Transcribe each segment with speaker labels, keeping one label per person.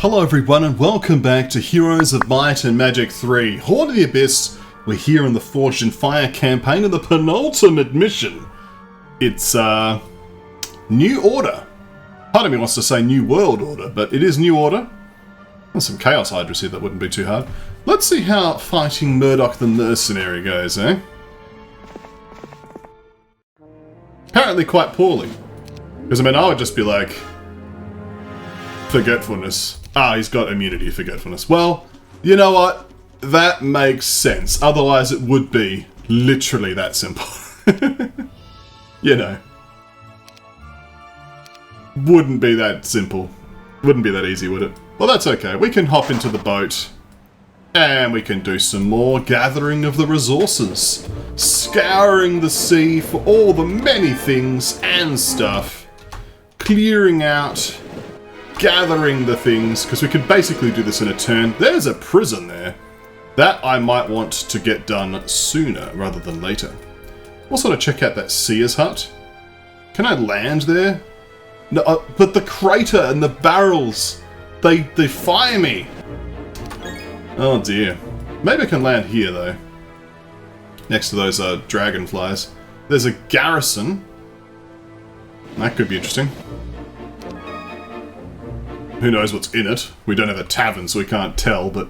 Speaker 1: Hello everyone and welcome back to Heroes of Might and Magic 3. Horde of the Abyss, we're here in the Forged in Fire campaign in the penultimate mission. It's, New Order. Part of me wants to say New World Order, but it is New Order. There's some Chaos Hydras here, that wouldn't be too hard. Let's see how fighting Murdoch the Mercenary goes, eh? Apparently quite poorly. Because, I mean, I would just be like... Forgetfulness. Ah, he's got immunity forgetfulness. Well, you know what? That makes sense. Otherwise it would be literally that simple. You know. Wouldn't be that simple. Wouldn't be that easy, would it? Well, that's okay. We can hop into the boat. And we can do some more gathering of the resources. Scouring the sea for all the many things and stuff. Clearing out... Gathering the things, because we could basically do this in a turn. There's a prison there. That I might want to get done sooner rather than later. Also to check out that seer's hut. Can I land there? No, but the crater and the barrels, they fire me. Oh dear. Maybe I can land here though. Next to those dragonflies. There's a garrison. That could be interesting. Who knows what's in it? We don't have a tavern, so we can't tell, but...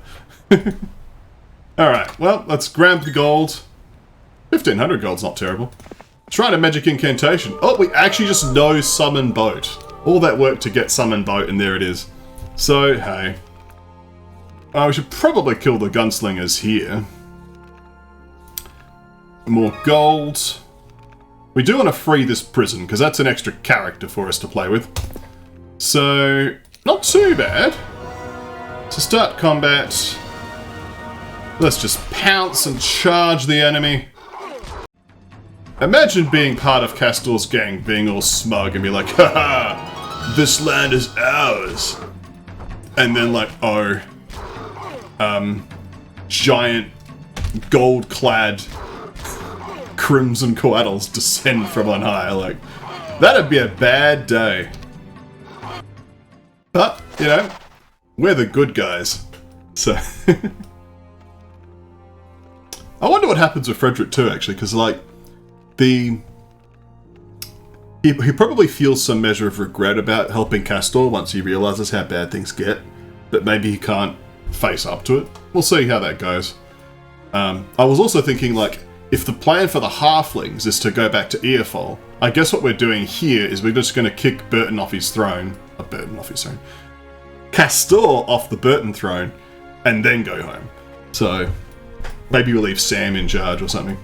Speaker 1: Alright, well, let's grab the gold. 1500 gold's not terrible. Try a magic incantation. Oh, we actually just know summon boat. All that work to get summon boat, and there it is. So, hey. We should probably kill the gunslingers here. More gold. We do want to free this prison, because that's an extra character for us to play with. So... Not too bad. To start combat, let's just pounce and charge the enemy. Imagine being part of Kastore's gang, being all smug and be like, haha, this land is ours. And then like, oh, giant gold-clad crimson coatls descend from on high. Like, that'd be a bad day. But, you know, we're the good guys. So... I wonder what happens with Frederick too, actually, because, like, He probably feels some measure of regret about helping Kastore once he realises how bad things get, but maybe he can't face up to it. We'll see how that goes. I was also thinking, like, if the plan for the halflings is to go back to Earfall, I guess what we're doing here is we're just going to kick Burton off his throne. Kastore off the Burton throne, and then go home. So, maybe we'll leave Sam in charge or something.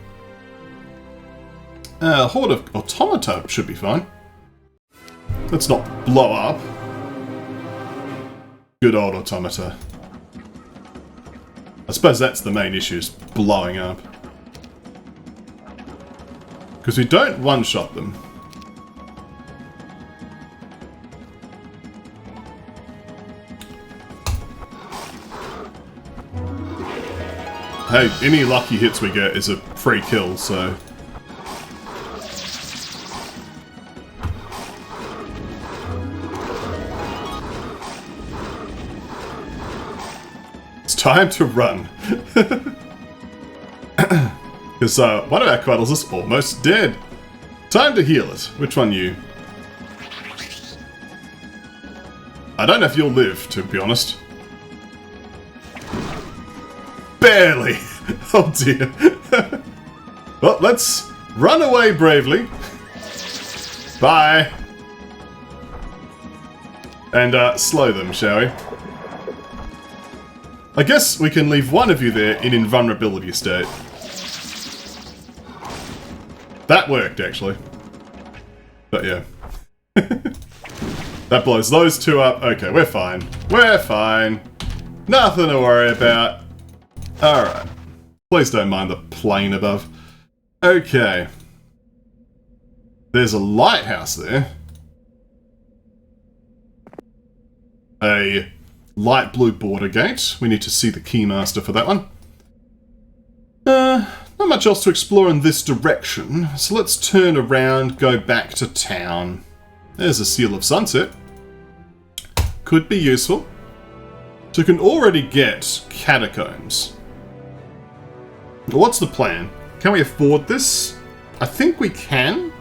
Speaker 1: Horde of Automata should be fine. Let's not blow up. Good old Automata. I suppose that's the main issue, is blowing up. Because we don't one-shot them. Hey, any lucky hits we get is a free kill, so... It's time to run. Because one of our quaddles is almost dead. Time to heal it. Which one you? I don't know if you'll live, to be honest. Barely! Oh dear. Well, let's run away bravely. Bye! And slow them, shall we? I guess we can leave one of you there in invulnerability state. That worked, actually. But yeah. That blows those two up. Okay, we're fine. We're fine. Nothing to worry about. Alright. Please don't mind the plane above. Okay. There's a lighthouse there. A light blue border gate. We need to see the Keymaster for that one. Not much else to explore in this direction, so let's turn around, go back to town. There's a Seal of Sunset. Could be useful. So we can already get catacombs. What's the plan? Can we afford this? I think we can.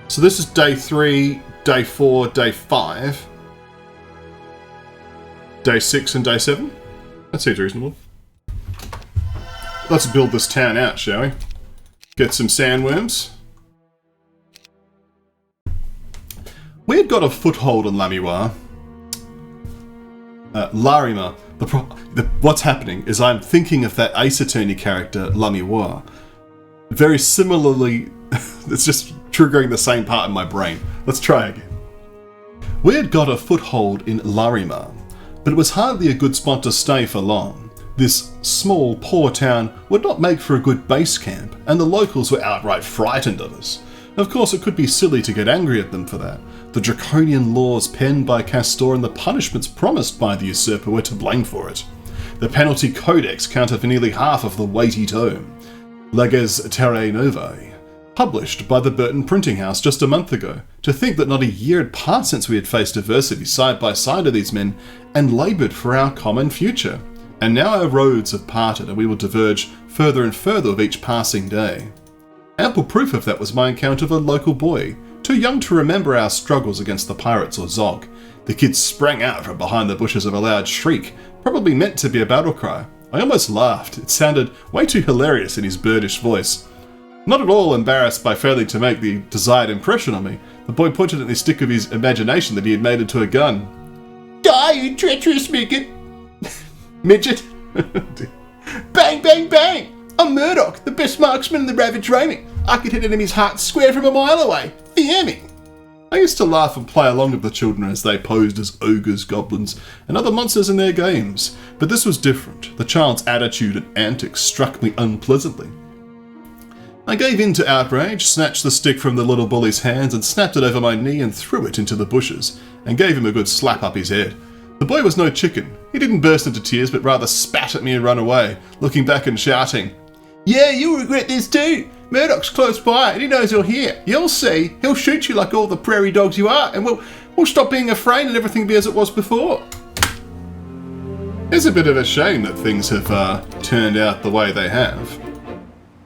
Speaker 1: So this is day 3, day 4, day 5. Day 6 and day 7? That seems reasonable. Let's build this town out, shall we? Get some sandworms. We had got a foothold on Larimar. Larimar. What's happening is I'm thinking of that Ace Attorney character, Larimar. Very similarly, it's just triggering the same part in my brain. Let's try again. We had got a foothold in Larimar, but it was hardly a good spot to stay for long. This small, poor town would not make for a good base camp, and the locals were outright frightened of us. Of course, it could be silly to get angry at them for that. The draconian laws penned by Kastore and the punishments promised by the usurper were to blame for it. The penalty codex counted for nearly half of the weighty tome, Leges Terrae Novae, published by the Burton printing house just a month ago. To think that not a year had passed since we had faced adversity side by side with these men and laboured for our common future. And now our roads have parted and we will diverge further and further with each passing day. Ample proof of that was my encounter with a local boy, too young to remember our struggles against the pirates or Zog. The kid sprang out from behind the bushes of a loud shriek, probably meant to be a battle cry. I almost laughed. It sounded way too hilarious in his birdish voice. Not at all embarrassed by failing to make the desired impression on me, the boy pointed at the stick of his imagination that he had made into a gun. Die, you treacherous midget! Midget! Bang, bang, bang! I'm Murdoch, the best marksman in the Ravaged Roving. I could hit enemies' hearts square from a mile away. Fear me! I used to laugh and play along with the children as they posed as ogres, goblins, and other monsters in their games. But this was different. The child's attitude and antics struck me unpleasantly. I gave in to outrage, snatched the stick from the little bully's hands and snapped it over my knee and threw it into the bushes, and gave him a good slap up his head. The boy was no chicken. He didn't burst into tears, but rather spat at me and run away, looking back and shouting, "Yeah, you'll regret this too. Murdoch's close by and he knows you're here. You'll see. He'll shoot you like all the prairie dogs you are, and we'll stop being afraid and everything be as it was before." It's a bit of a shame that things have turned out the way they have.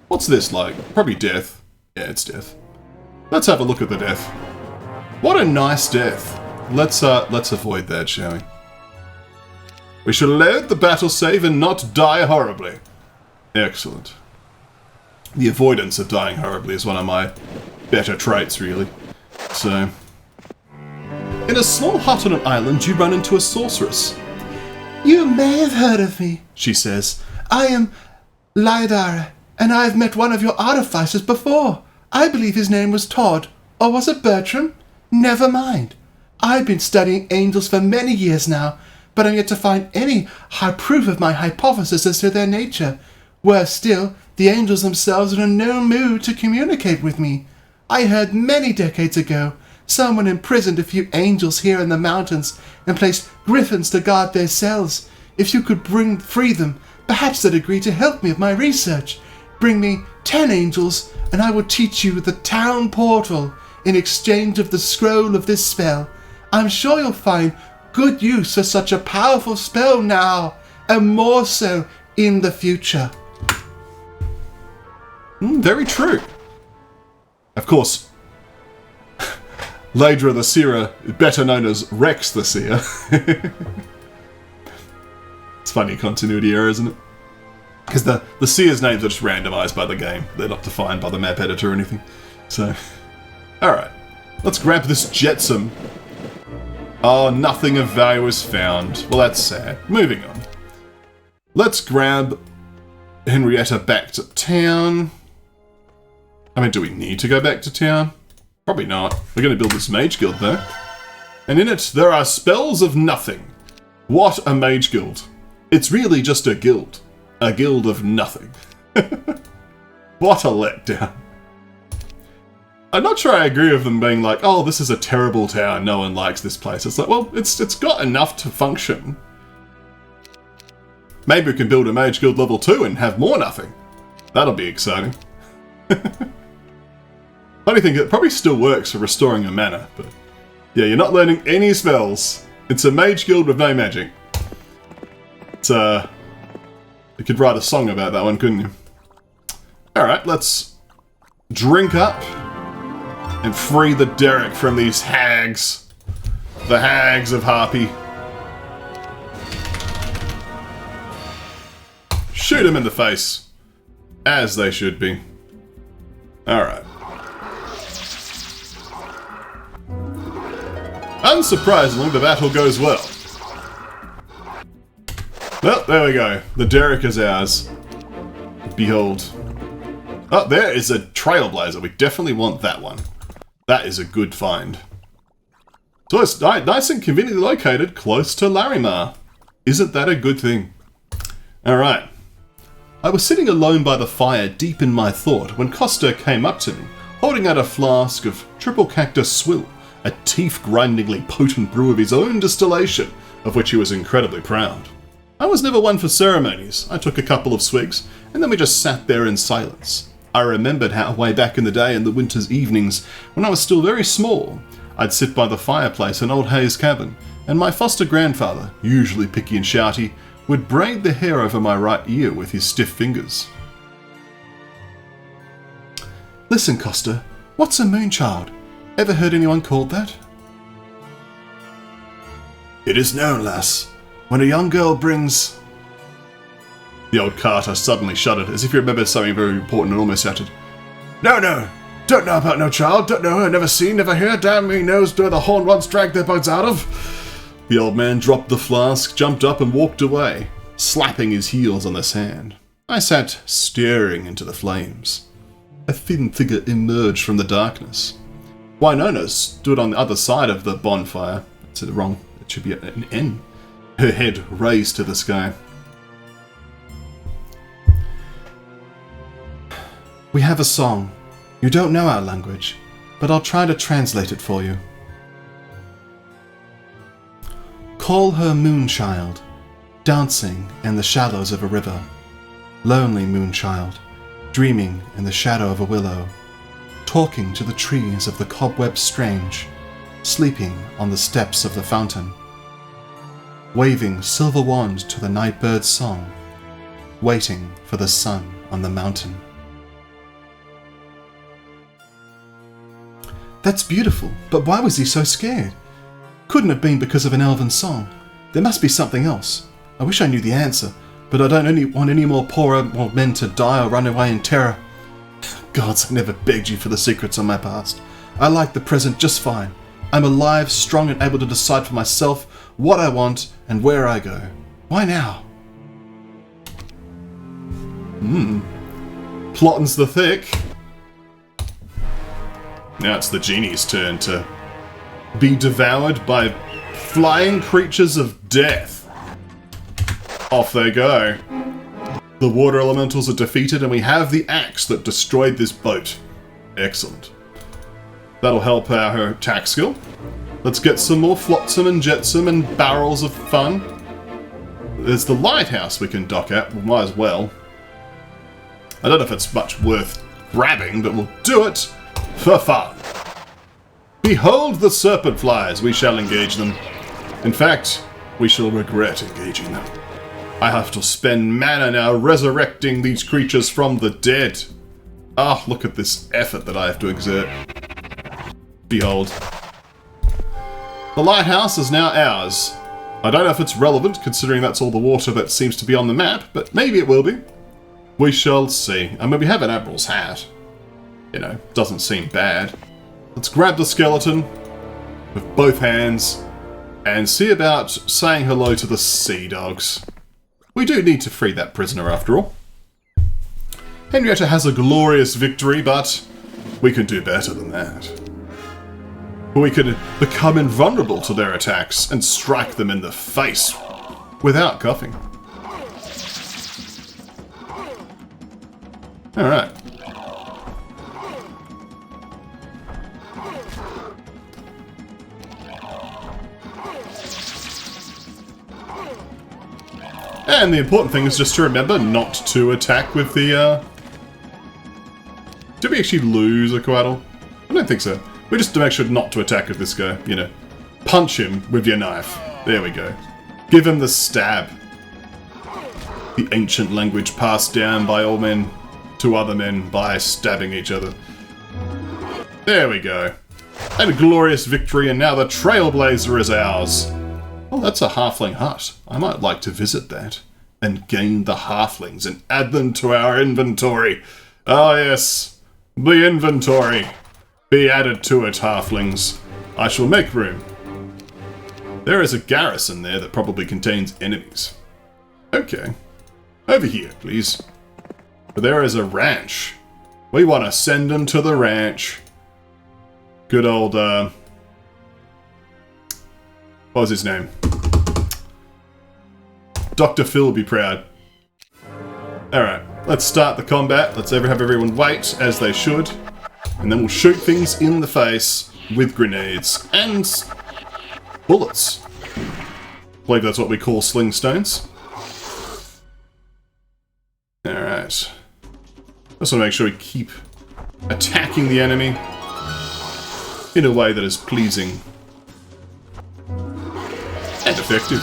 Speaker 1: What's this like? Probably death. Yeah, it's death. Let's have a look at the death. What a nice death. Let's avoid that, shall we? We shall load the battle save and not die horribly. Excellent. The avoidance of dying horribly is one of my better traits, really. So, in a small hut on an island, you run into a sorceress. "You may have heard of me," she says. "I am Larimar, and I have met one of your artificers before. I believe his name was Todd, or was it Bertram? Never mind. I've been studying angels for many years now, but I'm yet to find any hard proof of my hypothesis as to their nature. Worse still, the angels themselves are in no mood to communicate with me. I heard many decades ago someone imprisoned a few angels here in the mountains and placed griffins to guard their cells. If you could free them, perhaps they'd agree to help me with my research. Bring me 10 angels, and I will teach you the town portal in exchange of the scroll of this spell. I'm sure you'll find good use for such a powerful spell now, and more so in the future." Very true. Of course, Ladra the Seer, better known as Rex the Seer. It's funny continuity error, isn't it? Because the Seer's names are just randomized by the game. They're not defined by the map editor or anything. So, alright. Let's grab this jetsam. Oh, nothing of value is found. Well, that's sad. Moving on. Let's grab Henrietta back to town. I mean, do we need to go back to town? Probably not. We're going to build this mage guild, though. And in it, there are spells of nothing. What a mage guild. It's really just a guild. A guild of nothing. What a letdown. I'm not sure I agree with them being like, "Oh, this is a terrible town, no one likes this place." It's like, well, it's got enough to function. Maybe we can build a mage guild level 2 and have more nothing. That'll be exciting. Funny thing, it probably still works for restoring a mana, but yeah, you're not learning any spells. It's a mage guild with no magic. you could write a song about that one, couldn't you? Alright, let's drink up and free the derrick from these hags. The hags of Harpy. Shoot him in the face. As they should be. Alright. Unsurprisingly, the battle goes well. Well, there we go. The derrick is ours. Behold. Oh, there is a trailblazer. We definitely want that one. That is a good find. So it's nice and conveniently located close to Larimar. Isn't that a good thing? Alright. I was sitting alone by the fire, deep in my thought, when Kastore came up to me, holding out a flask of triple cactus swill, a teeth-grindingly potent brew of his own distillation, of which he was incredibly proud. I was never one for ceremonies. I took a couple of swigs, and then we just sat there in silence. I remembered how way back in the day in the winter's evenings, when I was still very small, I'd sit by the fireplace in old Hayes' cabin, and my foster grandfather, usually picky and shouty, would braid the hair over my right ear with his stiff fingers. Listen, Kastore, what's a moonchild? Ever heard anyone called that? It is known, lass. When a young girl brings... The old carter suddenly shuddered, as if he remembered something very important and almost shouted, No, don't know about no child, don't know her, never seen, never heard, damn me knows where the horn once dragged their bugs out of. The old man dropped the flask, jumped up and walked away, slapping his heels on the sand. I sat staring into the flames. A thin figure emerged from the darkness. Wynonna stood on the other side of the bonfire. That's wrong, it should be an N. Her head raised to the sky. We have a song. You don't know our language, but I'll try to translate it for you. Call her Moonchild, dancing in the shallows of a river. Lonely Moonchild, dreaming in the shadow of a willow. Talking to the trees of the cobweb strange, sleeping on the steps of the fountain. Waving silver wand to the night bird's song, waiting for the sun on the mountain. That's beautiful, but why was he so scared? Couldn't have been because of an elven song. There must be something else. I wish I knew the answer, but I don't want any more poor old men to die or run away in terror. Gods, I never begged you for the secrets of my past. I like the present just fine. I'm alive, strong, and able to decide for myself what I want and where I go. Why now? Plotting's the thick. Now it's the genie's turn to be devoured by flying creatures of death. Off they go. The water elementals are defeated and we have the axe that destroyed this boat. Excellent. That'll help our attack skill. Let's get some more flotsam and jetsam and barrels of fun. There's the lighthouse we can dock at. We might as well. I don't know if it's much worth grabbing, but we'll do it for fun. Behold the serpent flies. We shall engage them. In fact, we shall regret engaging them. I have to spend mana now resurrecting these creatures from the dead. Ah, look at this effort that I have to exert. Behold. The lighthouse is now ours. I don't know if it's relevant, considering that's all the water that seems to be on the map, but maybe it will be. We shall see. I mean, we have an admiral's hat. You know, doesn't seem bad. Let's grab the skeleton with both hands and see about saying hello to the sea dogs. We do need to free that prisoner after all. Henrietta has a glorious victory, but we can do better than that. We could become invulnerable to their attacks and strike them in the face without cuffing. Alright. And the important thing is just to remember not to attack with the, Did we actually lose a Coatl? I don't think so. We just to make sure not to attack with this guy, you know. Punch him with your knife. There we go. Give him the stab. The ancient language passed down by all men to other men by stabbing each other. There we go. And a glorious victory, and now the Trailblazer is ours. Oh, that's a halfling hut. I might like to visit that and gain the halflings and add them to our inventory. Ah, yes. The inventory. Be added to it, halflings. I shall make room. There is a garrison there that probably contains enemies. Okay. Over here, please. But there is a ranch. We want to send them to the ranch. Good old, what was his name? Dr. Phil will be proud. Alright, let's start the combat. Let's have everyone wait, as they should. And then we'll shoot things in the face with grenades and bullets. I believe that's what we call sling stones. Alright. Just want to make sure we keep attacking the enemy in a way that is pleasing and effective.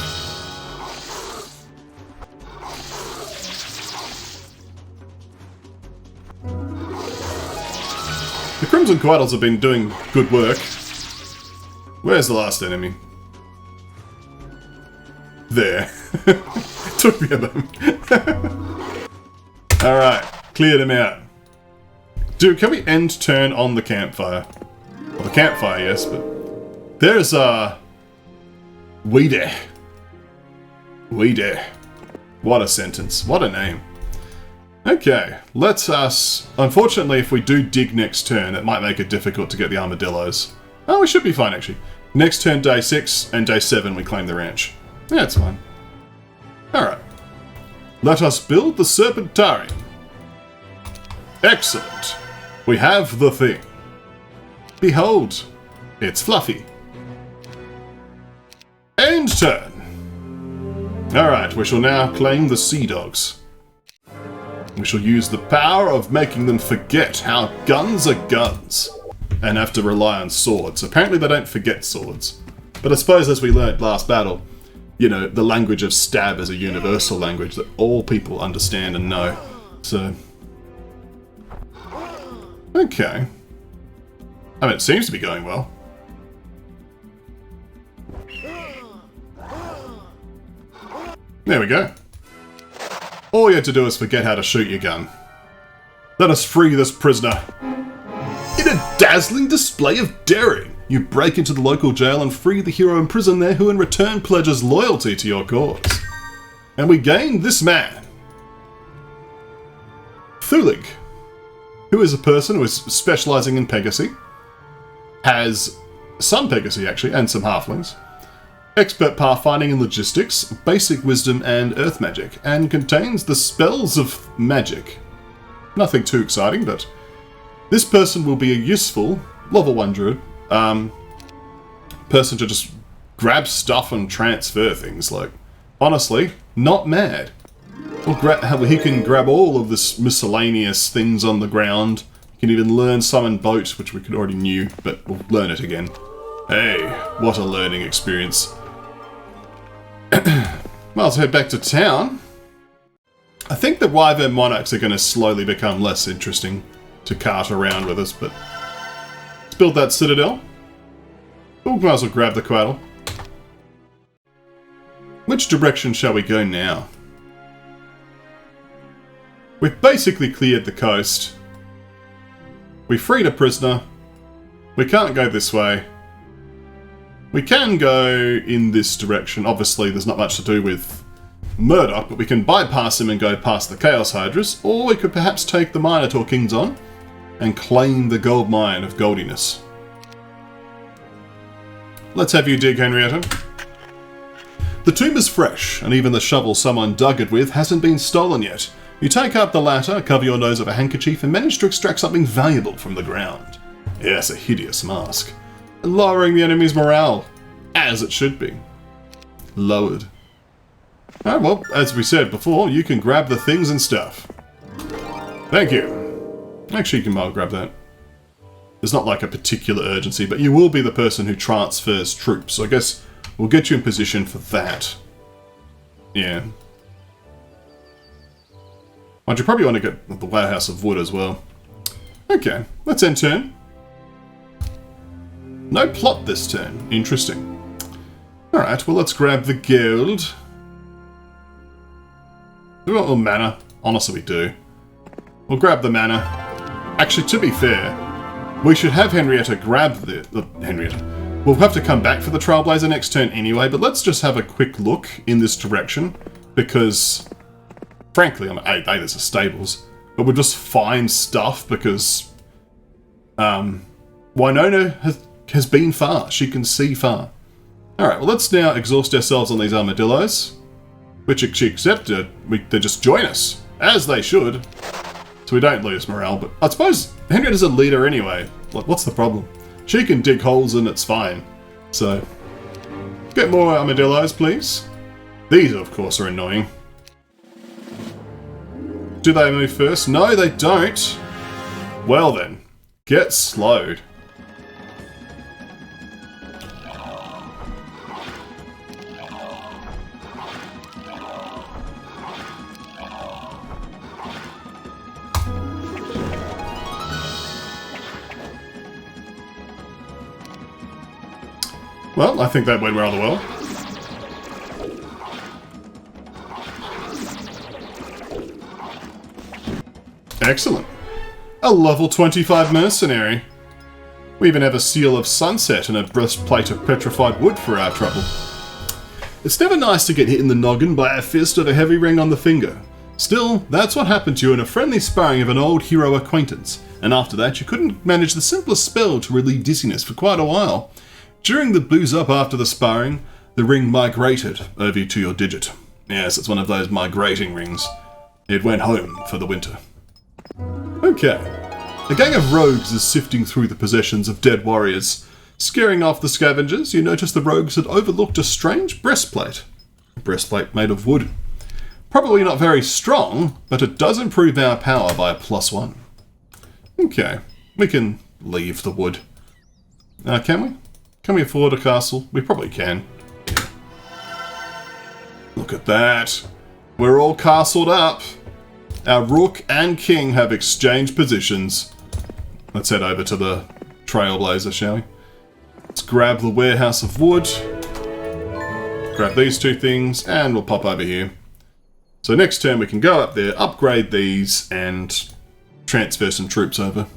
Speaker 1: The Crimson Quaddles have been doing good work. Where's the last enemy? There. Took me a moment. Alright, cleared him out. Dude, can we end turn on the campfire? Well, the campfire, yes, but there's Weede. Weede. What a sentence. What a name. Okay, let's us... Unfortunately, if we do dig next turn, it might make it difficult to get the armadillos. Oh, we should be fine, actually. Next turn, day 6, and day 7, we claim the ranch. Yeah, it's fine. Alright. Let us build the Serpentarium. Excellent. We have the thing. Behold, it's fluffy. End turn. Alright, we shall now claim the Sea Dogs. We shall use the power of making them forget how guns are guns and have to rely on swords. Apparently they don't forget swords. But I suppose as we learnt last battle, you know, the language of stab is a universal language that all people understand and know. So... okay. I mean, it seems to be going well. There we go. All you had to do is forget how to shoot your gun. Let us free this prisoner. In a dazzling display of daring, you break into the local jail and free the hero in prison there, who in return pledges loyalty to your cause. And we gain this man. Thulig, who is a person who is specialising in Pegasus, has some Pegasus actually, and some halflings, expert pathfinding and logistics, basic wisdom and earth magic, and contains the spells of magic. Nothing too exciting, but this person will be a useful level 1 druid person to just grab stuff and transfer things. Like, honestly, not mad. He can grab all of this miscellaneous things on the ground. He can even learn summon boat, which we could already knew, but we'll learn it again. Hey, what a learning experience. Well, let's head back to town. I think the Wyvern Monarchs are going to slowly become less interesting to cart around with us, but let's build that citadel. We might as well grab the Quaddle. Which direction shall we go now? We've basically cleared the coast. We freed a prisoner. We can't go this way. We can go in this direction. Obviously, there's not much to do with Murdoch, but we can bypass him and go past the Chaos Hydras, or we could perhaps take the Minotaur Kings on and claim the gold mine of goldiness. Let's have you dig, Henrietta. The tomb is fresh, and even the shovel someone dug it with hasn't been stolen yet. You take up the latter, cover your nose with a handkerchief, and manage to extract something valuable from the ground. Yes, a hideous mask. Lowering the enemy's morale, as it should be. Lowered. Alright, well, as we said before, you can grab the things and stuff. Thank you. Actually, you can well grab that. There's not like a particular urgency, but you will be the person who transfers troops, so I guess we'll get you in position for that. Yeah. Mind you probably want to get the warehouse of wood as well. Okay, let's end turn. No plot this turn. Interesting. Alright, well let's grab the gold. Do we want more mana? Honestly, we do. We'll grab the mana. Actually, to be fair, we should have Henrietta grab the Henrietta. We'll have to come back for the Trailblazer next turn anyway, but let's just have a quick look in this direction, because, frankly, there's the stables, but we'll just find stuff because Winona has been far. She can see far. Alright, well let's now exhaust ourselves on these armadillos, which she accepted. They just join us, as they should, so we don't lose morale. But I suppose Henrietta's a leader anyway. Like, what's the problem? She can dig holes and it's fine. So, get more armadillos, please. These, of course, are annoying. Do they move first? No, they don't. Well then, get slowed. Well, I think that went rather well. Excellent. A level 25 mercenary. We even have a seal of sunset and a breastplate of petrified wood for our trouble. It's never nice to get hit in the noggin by a fist or a heavy ring on the finger. Still, that's what happened to you in a friendly sparring of an old hero acquaintance, and after that you couldn't manage the simplest spell to relieve dizziness for quite a while. During the booze up after the sparring, the ring migrated over to your digit. Yes, it's one of those migrating rings. It went home for the winter. Okay. A gang of rogues is sifting through the possessions of dead warriors. Scaring off the scavengers, you notice the rogues had overlooked a strange breastplate. A breastplate made of wood. Probably not very strong, but it does improve our power by a +1. Okay, we can leave the wood. Can we? Can we afford a castle? We probably can. Look at that. We're all castled up. Our rook and king have exchanged positions. Let's head over to the Trailblazer, shall we? Let's grab the warehouse of wood. Grab these two things, and we'll pop over here. So next turn we can go up there, upgrade these, and transfer some troops over.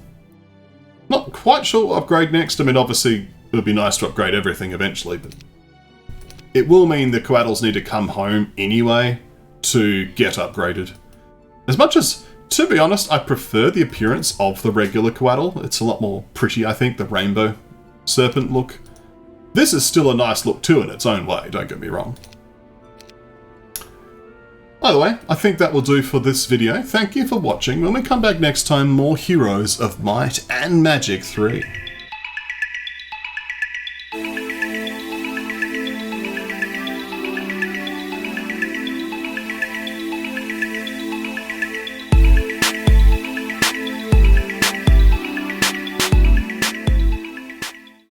Speaker 1: Not quite sure what upgrade next. I mean, obviously, it would be nice to upgrade everything eventually, but it will mean the Coatls need to come home anyway to get upgraded. As much as, to be honest, I prefer the appearance of the regular Coatl. It's a lot more pretty, I think, the rainbow serpent look. This is still a nice look too in its own way, don't get me wrong. Either way, I think that will do for this video. Thank you for watching. When we come back next time, more Heroes of Might and Magic 3.